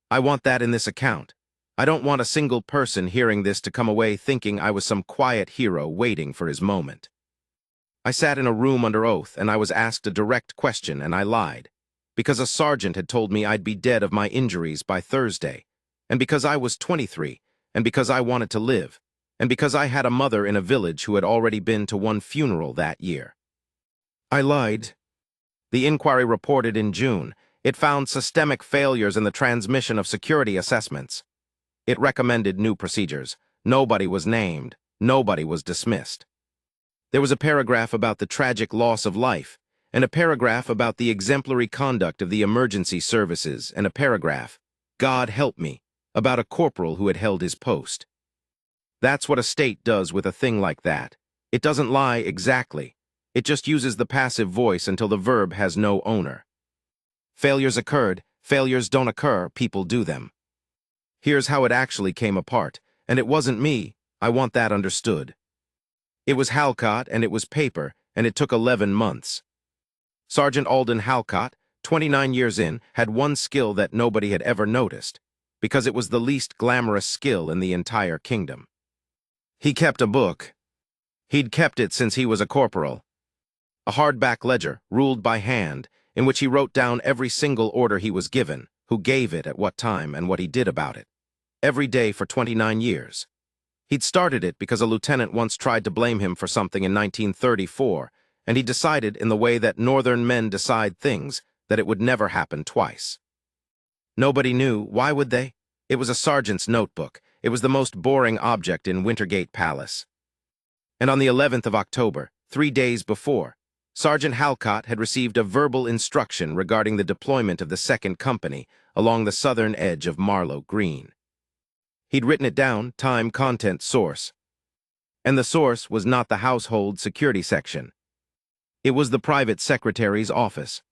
I want that in this account. I don't want a single person hearing this to come away thinking I was some quiet hero waiting for his moment. I sat in a room under oath, and I was asked a direct question, and I lied, because a sergeant had told me I'd be dead of my injuries by Thursday, and because I was 23, and because I wanted to live, and because I had a mother in a village who had already been to one funeral that year. I lied. The inquiry reported in June. It found systemic failures in the transmission of security assessments. It recommended new procedures. Nobody was named. Nobody was dismissed. There was a paragraph about the tragic loss of life, and a paragraph about the exemplary conduct of the emergency services, and a paragraph, God help me, about a corporal who had held his post. That's what a state does with a thing like that. It doesn't lie exactly. It just uses the passive voice until the verb has no owner. Failures occurred. Failures don't occur. People do them. Here's how it actually came apart. And it wasn't me. I want that understood. It was Halcott, and it was paper, and it took 11 months. Sergeant Alden Halcott, 29 years in, had one skill that nobody had ever noticed, because it was the least glamorous skill in the entire kingdom. He kept a book. He'd kept it since he was a corporal. A hardback ledger, ruled by hand, in which he wrote down every single order he was given, who gave it at what time, and what he did about it. Every day for 29 years. He'd started it because a lieutenant once tried to blame him for something in 1934, and he decided in the way that northern men decide things that it would never happen twice. Nobody knew. Why would they? It was a sergeant's notebook. It was the most boring object in Wintergate Palace. And on the 11th of October, 3 days before, Sergeant Halcott had received a verbal instruction regarding the deployment of the 2nd Company along the southern edge of Marlow Green. He'd written it down, time, content, source. And the source was not the household security section. It was the private secretary's office,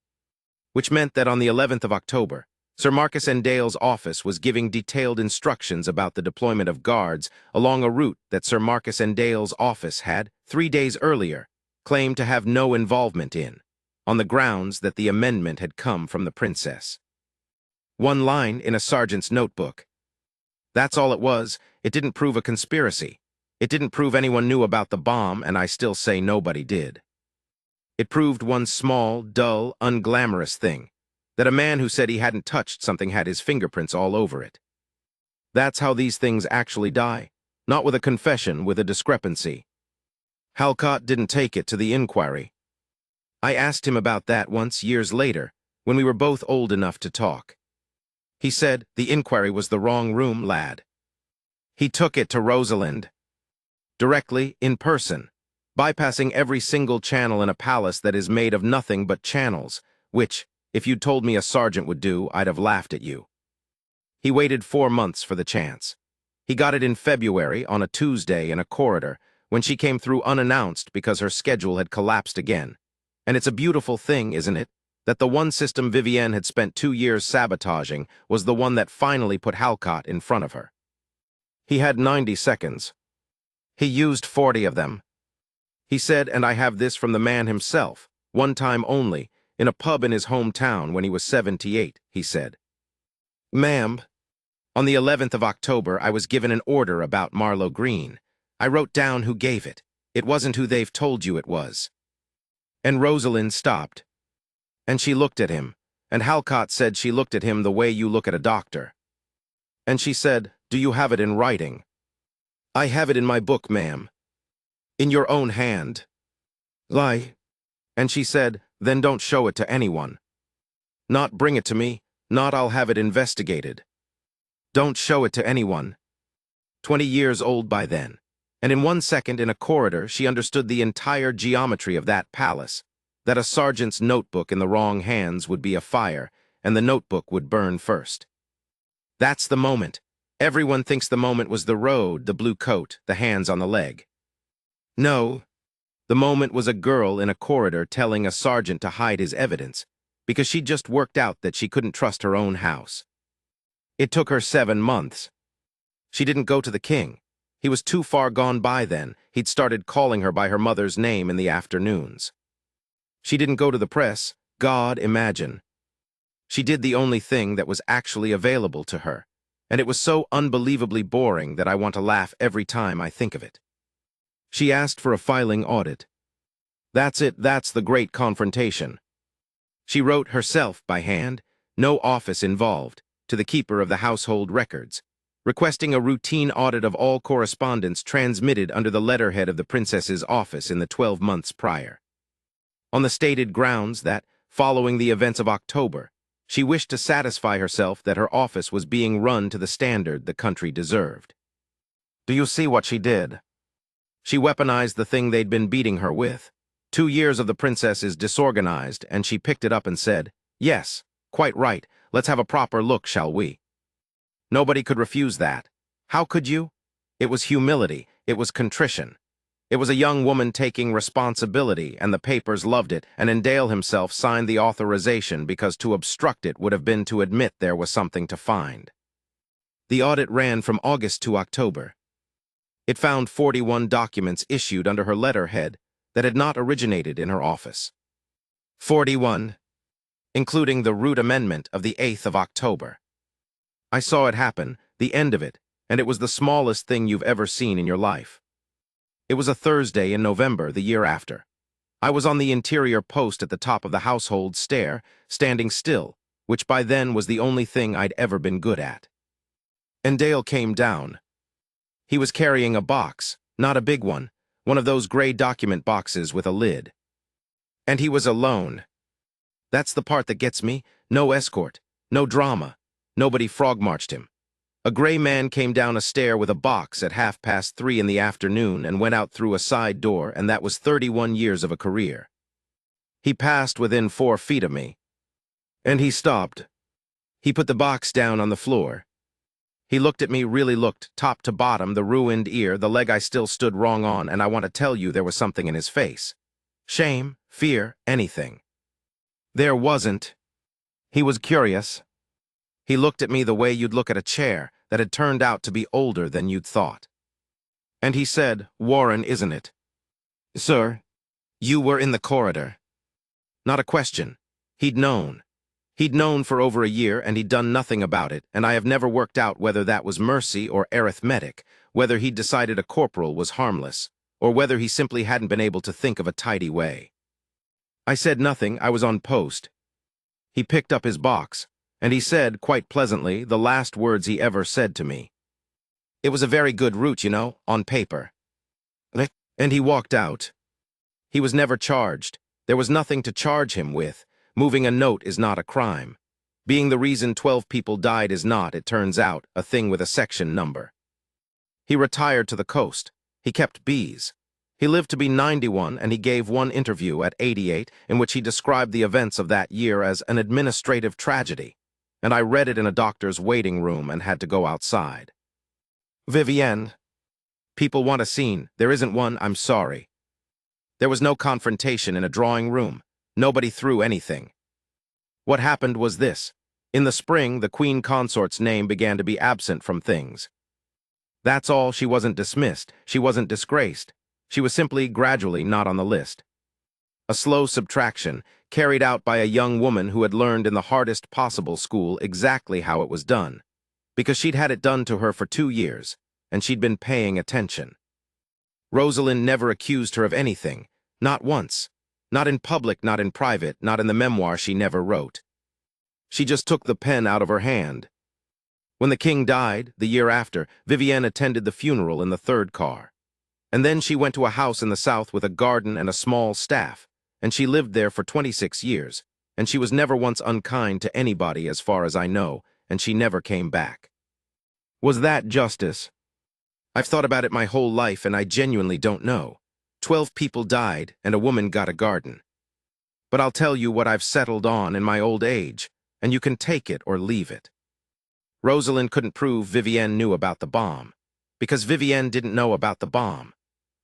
which meant that on the 11th of October, Sir Marcus Endale's office was giving detailed instructions about the deployment of guards along a route that Sir Marcus Endale's office had, 3 days earlier, claimed to have no involvement in, on the grounds that the amendment had come from the princess. One line in a sergeant's notebook. That's all it was. It didn't prove a conspiracy. It didn't prove anyone knew about the bomb, and I still say nobody did. It proved one small, dull, unglamorous thing, that a man who said he hadn't touched something had his fingerprints all over it. That's how these things actually die, not with a confession, with a discrepancy. Halcott didn't take it to the inquiry. I asked him about that once, years later, when we were both old enough to talk. He said the inquiry was the wrong room, lad. He took it to Rosalind. Directly, in person, bypassing every single channel in a palace that is made of nothing but channels, which, if you'd told me a sergeant would do, I'd have laughed at you. He waited 4 months for the chance. He got it in February, on a Tuesday in a corridor, when she came through unannounced because her schedule had collapsed again. And it's a beautiful thing, isn't it, that the one system Vivienne had spent 2 years sabotaging was the one that finally put Halcott in front of her. He had 90 seconds. He used 40 of them. He said, and I have this from the man himself, one time only, in a pub in his hometown when he was 78, he said. Ma'am, on the 11th of October, I was given an order about Marlow Green. I wrote down who gave it. It wasn't who they've told you it was. And Rosalind stopped. And she looked at him, and Halcott said she looked at him the way you look at a doctor. And she said, do you have it in writing? I have it in my book, ma'am. In your own hand. Lie. And she said, then don't show it to anyone. Not bring it to me, not I'll have it investigated. Don't show it to anyone. 20 years old by then, and in 1 second in a corridor she understood the entire geometry of that palace, that a sergeant's notebook in the wrong hands would be a fire, and the notebook would burn first. That's the moment. Everyone thinks the moment was the road, the blue coat, the hands on the leg. No. The moment was a girl in a corridor telling a sergeant to hide his evidence, because she'd just worked out that she couldn't trust her own house. It took her 7 months. She didn't go to the king. He was too far gone by then. He'd started calling her by her mother's name in the afternoons. She didn't go to the press. God, imagine. She did the only thing that was actually available to her, and it was so unbelievably boring that I want to laugh every time I think of it. She asked for a filing audit. That's it, that's the great confrontation. She wrote herself by hand, no office involved, to the keeper of the household records, requesting a routine audit of all correspondence transmitted under the letterhead of the princess's office in the 12 months prior. On the stated grounds that, following the events of October, she wished to satisfy herself that her office was being run to the standard the country deserved. Do you see what she did? She weaponized the thing they'd been beating her with. 2 years of the princess is disorganized, and she picked it up and said, yes, quite right, let's have a proper look, shall we? Nobody could refuse that. How could you? It was humility, it was contrition. It was a young woman taking responsibility, and the papers loved it, and Endale himself signed the authorization because to obstruct it would have been to admit there was something to find. The audit ran from August to October. It found 41 documents issued under her letterhead that had not originated in her office. 41, including the root amendment of the 8th of October. I saw it happen, the end of it, and it was the smallest thing you've ever seen in your life. It was a Thursday in November the year after. I was on the interior post at the top of the household stair, standing still, which by then was the only thing I'd ever been good at. Endale came down. He was carrying a box, not a big one of those gray document boxes with a lid. And he was alone. That's the part that gets me. No escort, no drama, Nobody frog-marched him. A gray man came down a stair with a box at 3:30 in the afternoon and went out through a side door, and that was 31 years of a career. He passed within 4 feet of me. And he stopped. He put the box down on the floor. He looked at me, really looked, top to bottom, the ruined ear, the leg I still stood wrong on, and I want to tell you there was something in his face. Shame, fear, anything. There wasn't. He was curious. He looked at me the way you'd look at a chair that had turned out to be older than you'd thought. And he said, "Warren, isn't it?" "Sir?" "You were in the corridor." Not a question. He'd known. He'd known for over a year, and he'd done nothing about it, and I have never worked out whether that was mercy or arithmetic, whether he'd decided a corporal was harmless, or whether he simply hadn't been able to think of a tidy way. I said nothing. I was on post. He picked up his box, and he said, quite pleasantly, the last words he ever said to me. "It was a very good route, you know, on paper." And he walked out. He was never charged. There was nothing to charge him with. Moving a note is not a crime. Being the reason 12 people died is not, it turns out, a thing with a section number. He retired to the coast. He kept bees. He lived to be 91, and he gave one interview at 88 in which he described the events of that year as an administrative tragedy, and I read it in a doctor's waiting room and had to go outside. Vivienne. People want a scene. There isn't one, I'm sorry. There was no confrontation in a drawing room. Nobody threw anything. What happened was this. In the spring, the Queen Consort's name began to be absent from things. That's all. She wasn't dismissed. She wasn't disgraced. She was simply gradually not on the list. A slow subtraction, carried out by a young woman who had learned in the hardest possible school exactly how it was done, because she'd had it done to her for 2 years, and she'd been paying attention. Rosalind never accused her of anything, not once. Not in public, not in private, not in the memoir she never wrote. She just took the pen out of her hand. When the king died, the year after, Vivienne attended the funeral in the 3rd car. And then she went to a house in the south with a garden and a small staff, and she lived there for 26 years, and she was never once unkind to anybody as far as I know, and she never came back. Was that justice? I've thought about it my whole life, and I genuinely don't know. 12 people died, and a woman got a garden. But I'll tell you what I've settled on in my old age, and you can take it or leave it. Rosalind couldn't prove Vivienne knew about the bomb, because Vivienne didn't know about the bomb.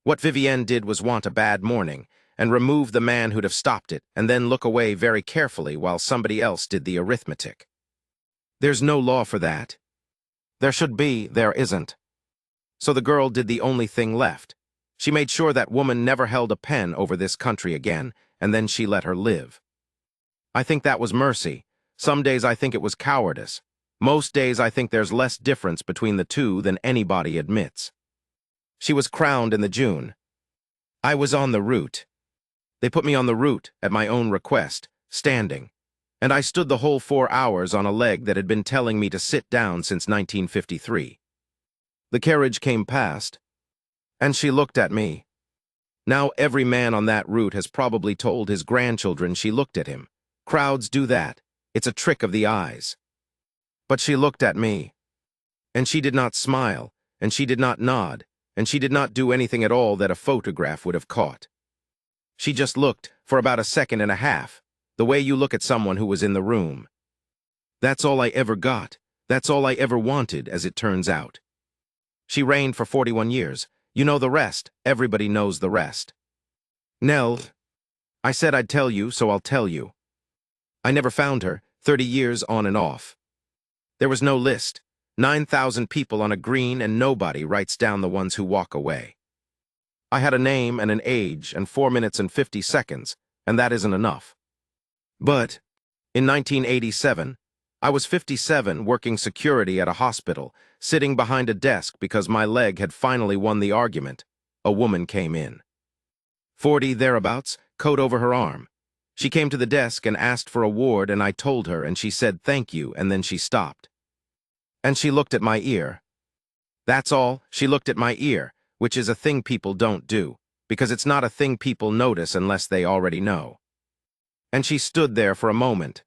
What Vivienne did was want a bad morning, and remove the man who'd have stopped it, and then look away very carefully while somebody else did the arithmetic. There's no law for that. There should be, there isn't. So the girl did the only thing left. She made sure that woman never held a pen over this country again, and then she let her live. I think that was mercy. Some days I think it was cowardice. Most days I think there's less difference between the two than anybody admits. She was crowned in the June. I was on the route. They put me on the route at my own request, standing, and I stood the whole 4 hours on a leg that had been telling me to sit down since 1953. The carriage came past, and she looked at me. Now every man on that route has probably told his grandchildren she looked at him. Crowds do that. It's a trick of the eyes. But she looked at me. And she did not smile, and she did not nod, and she did not do anything at all that a photograph would have caught. She just looked for about a second and a half, the way you look at someone who was in the room. That's all I ever got. That's all I ever wanted, as it turns out. She reigned for 41 years. You know the rest. Everybody knows the rest. Nell, I said I'd tell you, so I'll tell you. I never found her, 30 years on and off. There was no list. 9,000 people on a green, and nobody writes down the ones who walk away. I had a name and an age and 4 minutes and 50 seconds, and that isn't enough. But in 1987, I was 57 working security at a hospital, sitting behind a desk because my leg had finally won the argument. A woman came in. 40 thereabouts, coat over her arm. She came to the desk and asked for a ward, and I told her, and she said thank you, and then she stopped. And she looked at my ear. That's all. She looked at my ear, which is a thing people don't do, because it's not a thing people notice unless they already know. And she stood there for a moment.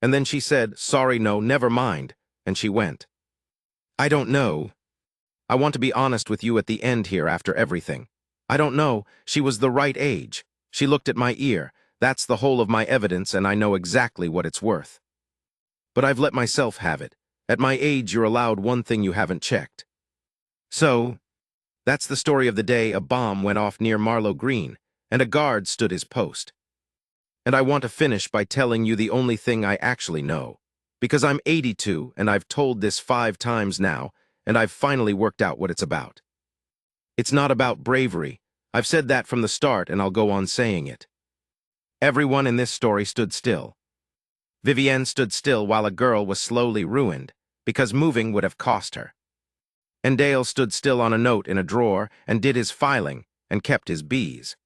And then she said, sorry, no, never mind. and she went. I don't know. I want to be honest with you at the end here after everything. I don't know. She was the right age. She looked at my ear. That's the whole of my evidence, and I know exactly what it's worth. But I've let myself have it. At my age, you're allowed one thing you haven't checked. So, that's the story of the day a bomb went off near Marlow Green, and a guard stood his post. And I want to finish by telling you the only thing I actually know. Because I'm 82, and I've told this 5 times now, and I've finally worked out what it's about. It's not about bravery. I've said that from the start, and I'll go on saying it. Everyone in this story stood still. Vivienne stood still while a girl was slowly ruined, because moving would have cost her. And Dale stood still on a note in a drawer and did his filing and kept his bees.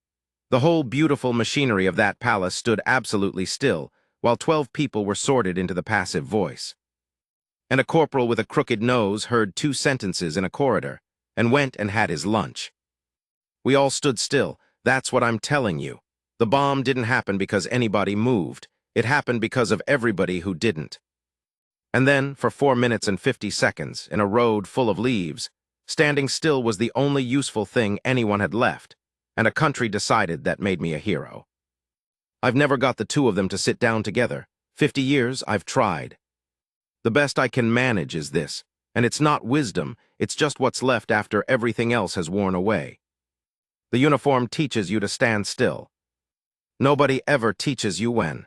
The whole beautiful machinery of that palace stood absolutely still, while 12 people were sorted into the passive voice. And a corporal with a crooked nose heard 2 sentences in a corridor, and went and had his lunch. We all stood still. That's what I'm telling you. The bomb didn't happen because anybody moved. It happened because of everybody who didn't. And then, for 4 minutes and 50 seconds, in a road full of leaves, standing still was the only useful thing anyone had left, and a country decided that made me a hero. I've never got the 2 of them to sit down together. 50 years, I've tried. The best I can manage is this, and it's not wisdom, it's just what's left after everything else has worn away. The uniform teaches you to stand still. Nobody ever teaches you when.